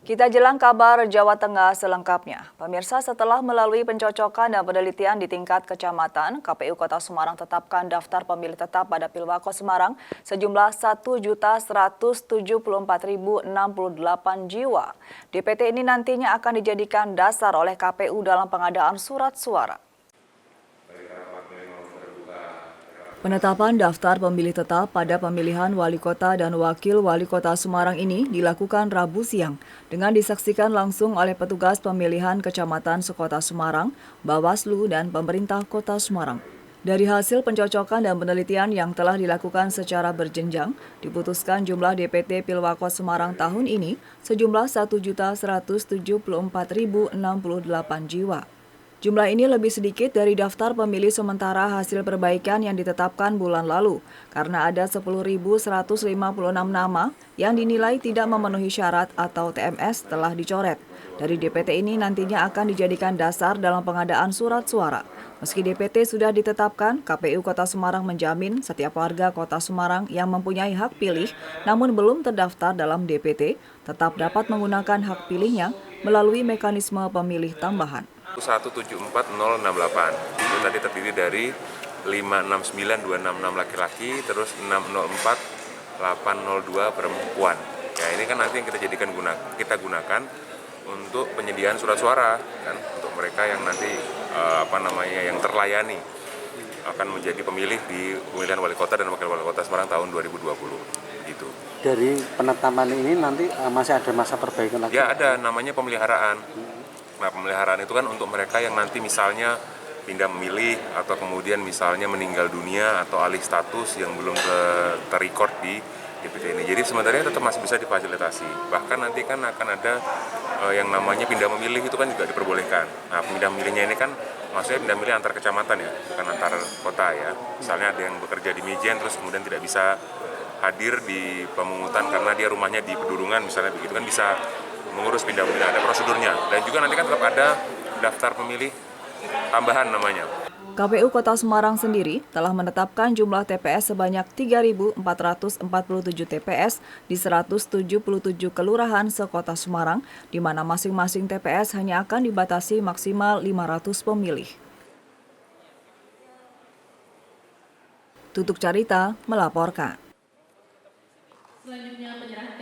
Kita jelang kabar Jawa Tengah selengkapnya. Pemirsa, setelah melalui pencocokan dan penelitian di tingkat kecamatan, KPU Kota Semarang tetapkan daftar pemilih tetap pada Pilwako Semarang sejumlah 1.174.068 jiwa. DPT ini nantinya akan dijadikan dasar oleh KPU dalam pengadaan surat suara. Penetapan daftar pemilih tetap pada pemilihan wali kota dan wakil wali kota Semarang ini dilakukan Rabu siang dengan disaksikan langsung oleh petugas pemilihan kecamatan sekota Semarang, Bawaslu, dan pemerintah kota Semarang. Dari hasil pencocokan dan penelitian yang telah dilakukan secara berjenjang, diputuskan jumlah DPT Pilwako Semarang tahun ini sejumlah 1.174.068 jiwa. Jumlah ini lebih sedikit dari daftar pemilih sementara hasil perbaikan yang ditetapkan bulan lalu, karena ada 10.156 nama yang dinilai tidak memenuhi syarat atau TMS telah dicoret. Dari DPT ini nantinya akan dijadikan dasar dalam pengadaan surat suara. Meski DPT sudah ditetapkan, KPU Kota Semarang menjamin setiap warga Kota Semarang yang mempunyai hak pilih namun belum terdaftar dalam DPT tetap dapat menggunakan hak pilihnya melalui mekanisme pemilih tambahan. 174.068 itu tadi terdiri dari 569.266 laki-laki, terus 604.802 perempuan. Ya, ini kan nanti yang kita gunakan untuk penyediaan surat suara kan, untuk mereka yang nanti yang terlayani akan menjadi pemilih di pemilihan wali kota dan wakil wali kota Semarang tahun 2020 gitu. Dari penetapan ini nanti masih ada masa perbaikan lagi? Ya, ada, namanya pemeliharaan. Nah, pemeliharaan itu kan untuk mereka yang nanti misalnya pindah memilih atau kemudian misalnya meninggal dunia atau alih status yang belum terrecord di DPT ini. Jadi sebenarnya tetap masih bisa difasilitasi. Bahkan nanti kan akan ada yang namanya pindah memilih itu kan juga diperbolehkan. Nah, pindah memilihnya ini kan maksudnya pindah memilih antar kecamatan ya, bukan antar kota ya. Misalnya ada yang bekerja di Mijen terus kemudian tidak bisa hadir di pemungutan karena dia rumahnya di Pedurungan misalnya begitu kan bisa mengurus pindah memilih, ada prosedurnya. Dan juga nanti kan tetap ada daftar pemilih tambahan namanya. KPU Kota Semarang sendiri telah menetapkan jumlah TPS sebanyak 3.447 TPS di 177 kelurahan sekota Semarang, di mana masing-masing TPS hanya akan dibatasi maksimal 500 pemilih. Tutuk Carita melaporkan. Selanjutnya penyerahan